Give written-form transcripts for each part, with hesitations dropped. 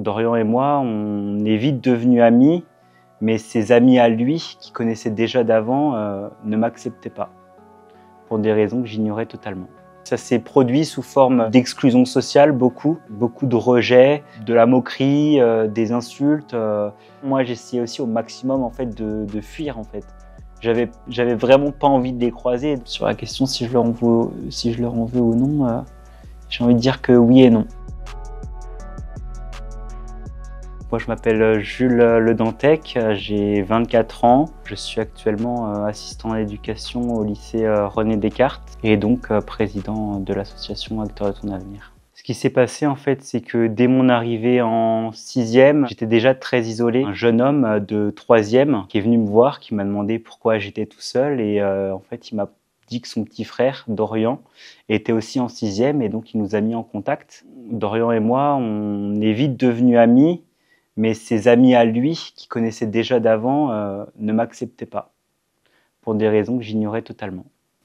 Dorian et moi, on est vite devenus amis, mais ses amis à lui, qui connaissaient déjà d'avant, ne m'acceptaient pas, pour des raisons que j'ignorais totalement. Ça s'est produit sous forme d'exclusion sociale, beaucoup de rejet, de la moquerie, des insultes. Moi, j'essayais aussi au maximum en fait, de fuir. En fait. J'avais vraiment pas envie de les croiser. Sur la question si je leur en veux ou non, j'ai envie de dire que oui et non. Moi, je m'appelle Jules Le Dantec, j'ai 24 ans. Je suis actuellement assistant à l'éducation au lycée René Descartes et donc président de l'association Acteurs de ton avenir. Ce qui s'est passé, en fait, c'est que dès mon arrivée en 6e, j'étais déjà très isolé. Un jeune homme de 3e qui est venu me voir, qui m'a demandé pourquoi j'étais tout seul et en fait, il m'a dit que son petit frère, Dorian, était aussi en 6e et donc il nous a mis en contact. Dorian et moi, on est vite devenus amis. Mais ses amis à lui, qui connaissaient déjà d'avant, ne m'acceptaient pas, pour des raisons que j'ignorais totalement.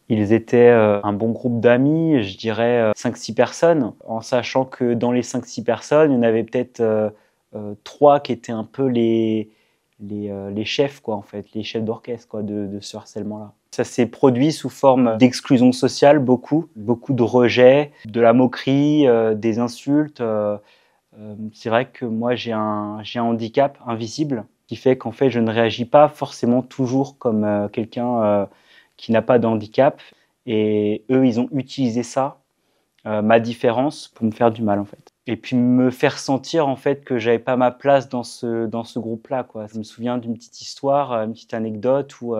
Ils étaient un bon groupe d'amis, je dirais 5-6 personnes, en sachant que dans les 5-6 personnes, il y en avait peut-être 3 qui étaient un peu les chefs, quoi, en fait, les chefs d'orchestre quoi, de ce harcèlement-là. Ça s'est produit sous forme d'exclusion sociale, beaucoup de rejet, de la moquerie, des insultes. C'est vrai que moi j'ai un handicap invisible qui fait qu'en fait je ne réagis pas forcément toujours comme quelqu'un qui n'a pas de handicap et eux ils ont utilisé ça, ma différence pour me faire du mal en fait. Et puis me faire sentir en fait que j'avais pas ma place dans ce groupe-là quoi. Je me souviens d'une petite histoire, une petite anecdote où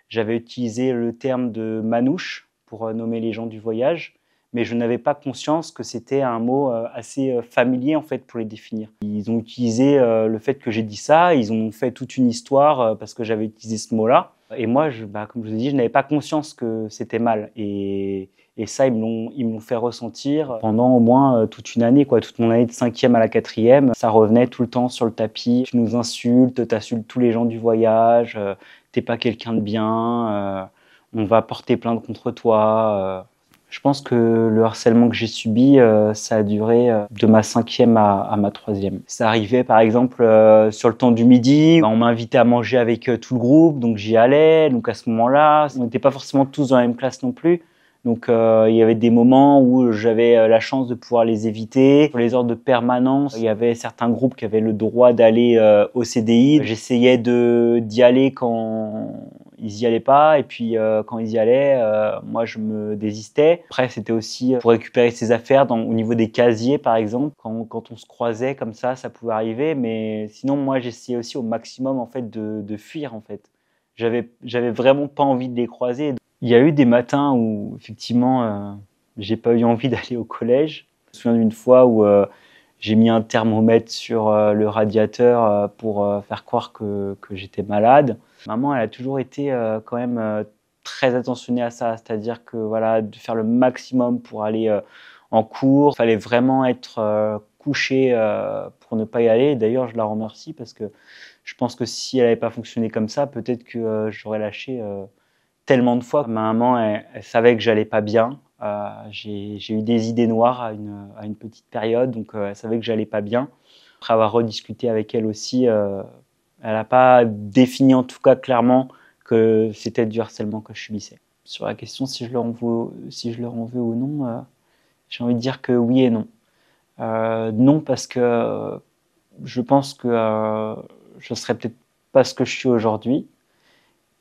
j'avais utilisé le terme de manouche pour nommer les gens du voyage. Mais je n'avais pas conscience que c'était un mot assez familier en fait pour les définir. Ils ont utilisé le fait que j'ai dit ça, ils ont fait toute une histoire parce que j'avais utilisé ce mot-là. Et moi, comme je vous ai dit, je n'avais pas conscience que c'était mal. Et ça, ils me l'ont fait ressentir pendant au moins toute une année, quoi. Toute mon année de 5e à la 4e, ça revenait tout le temps sur le tapis. Tu nous insultes, t'insultes tous les gens du voyage, t'es pas quelqu'un de bien, on va porter plainte contre toi. Je pense que le harcèlement que j'ai subi, ça a duré de ma 5e à ma 3e. Ça arrivait par exemple sur le temps du midi, on m'invitait à manger avec tout le groupe, donc j'y allais. Donc à ce moment-là, on n'était pas forcément tous dans la même classe non plus. Donc il y avait des moments où j'avais la chance de pouvoir les éviter. Pour les heures de permanence, il y avait certains groupes qui avaient le droit d'aller au CDI. J'essayais d'y aller quand ils y allaient pas, et puis quand ils y allaient, moi je me désistais. Après c'était aussi pour récupérer ses affaires au niveau des casiers par exemple. Quand on se croisait comme ça pouvait arriver, mais sinon moi j'essayais aussi au maximum en fait de fuir en fait. J'avais vraiment pas envie de les croiser. Il y a eu des matins où effectivement j'ai pas eu envie d'aller au collège. Je me souviens d'une fois où j'ai mis un thermomètre sur le radiateur pour faire croire que j'étais malade. Maman, elle a toujours été quand même très attentionnée à ça, c'est-à-dire que voilà, de faire le maximum pour aller en cours. Il fallait vraiment être couché pour ne pas y aller. D'ailleurs, je la remercie parce que je pense que si elle n'avait pas fonctionné comme ça, peut-être que j'aurais lâché tellement de fois. Ma maman, elle savait que j'allais pas bien. J'ai eu des idées noires à une petite période, donc elle savait que j'allais pas bien. Après avoir rediscuté avec elle aussi, elle n'a pas défini en tout cas clairement que c'était du harcèlement que je subissais. Sur la question si je leur en veux ou non, j'ai envie de dire que oui et non. Non parce que je pense que je serais peut-être pas ce que je suis aujourd'hui.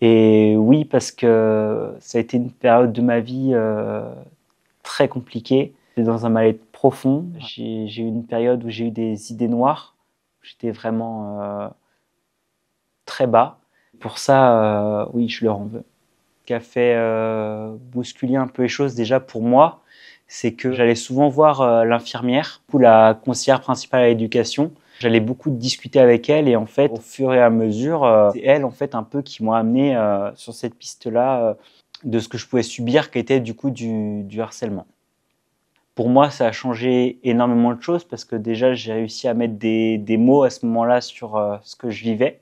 Et oui parce que ça a été une période de ma vie très compliquée. J'étais dans un mal-être profond. J'ai eu une période où j'ai eu des idées noires. J'étais vraiment très bas. Pour ça, oui, je leur en veux. Ce qui a fait bousculer un peu les choses déjà pour moi, c'est que j'allais souvent voir l'infirmière ou la conseillère principale à l'éducation. J'allais beaucoup discuter avec elle et en fait, au fur et à mesure, c'est elle en fait un peu qui m'a amené sur cette piste-là de ce que je pouvais subir, qui était du coup du harcèlement. Pour moi, ça a changé énormément de choses parce que déjà, j'ai réussi à mettre des mots à ce moment-là sur ce que je vivais.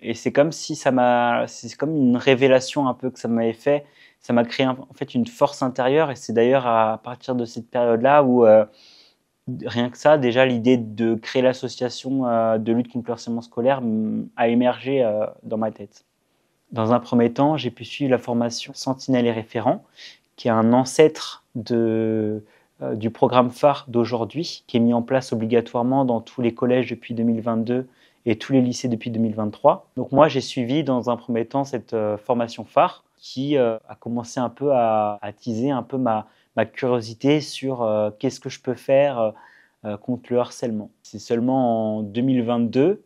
Et c'est comme si c'est comme une révélation un peu que ça m'avait fait. Ça m'a créé en fait une force intérieure et c'est d'ailleurs à partir de cette période-là où Rien que ça, déjà, l'idée de créer l'association de lutte contre le harcèlement scolaire a émergé dans ma tête. Dans un premier temps, j'ai pu suivre la formation Sentinelle et référent, qui est un ancêtre du programme phare d'aujourd'hui, qui est mis en place obligatoirement dans tous les collèges depuis 2022 et tous les lycées depuis 2023. Donc moi, j'ai suivi dans un premier temps cette formation phare qui a commencé un peu à attiser un peu ma curiosité sur qu'est-ce que je peux faire contre le harcèlement. C'est seulement en 2022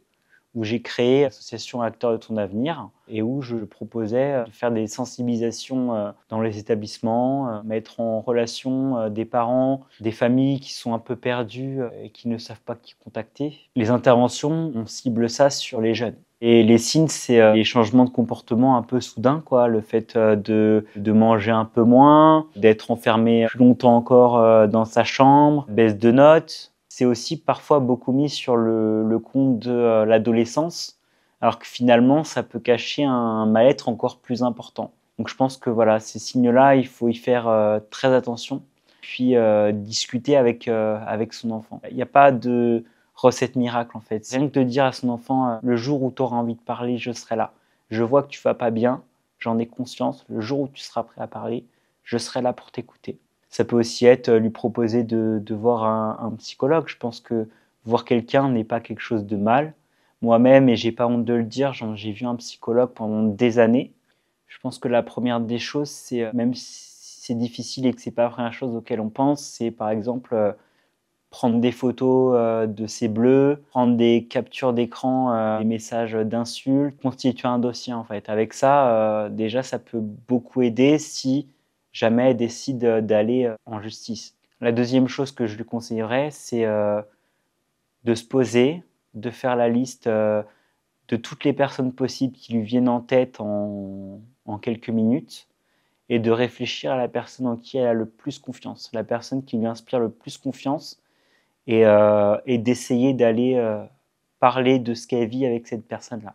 où j'ai créé l'association Acteurs de ton avenir et où je proposais de faire des sensibilisations dans les établissements, mettre en relation des parents, des familles qui sont un peu perdues et qui ne savent pas qui contacter. Les interventions, on cible ça sur les jeunes. Et les signes, c'est les changements de comportement un peu soudains, quoi. Le fait de manger un peu moins, d'être enfermé plus longtemps encore dans sa chambre, baisse de notes. C'est aussi parfois beaucoup mis sur le compte de l'adolescence, alors que finalement, ça peut cacher un mal-être encore plus important. Donc je pense que voilà, ces signes-là, il faut y faire très attention, puis discuter avec son enfant. Il n'y a pas de recette miracle en fait. Rien que de dire à son enfant, le jour où tu auras envie de parler, je serai là. Je vois que tu vas pas bien, j'en ai conscience. Le jour où tu seras prêt à parler, je serai là pour t'écouter. Ça peut aussi être lui proposer de voir un psychologue. Je pense que voir quelqu'un n'est pas quelque chose de mal. Moi-même, et j'ai pas honte de le dire, j'ai vu un psychologue pendant des années. Je pense que la première des choses, c'est, même si c'est difficile et que c'est pas la première chose auquel on pense, c'est par exemple prendre des photos de ses bleus, prendre des captures d'écran, des messages d'insultes, constituer un dossier en fait. Avec ça, déjà, ça peut beaucoup aider si jamais elle décide d'aller en justice. La deuxième chose que je lui conseillerais, c'est de se poser, de faire la liste de toutes les personnes possibles qui lui viennent en tête en quelques minutes et de réfléchir à la personne en qui elle a le plus confiance, la personne qui lui inspire le plus confiance et d'essayer d'aller parler de ce qu'elle vit avec cette personne-là.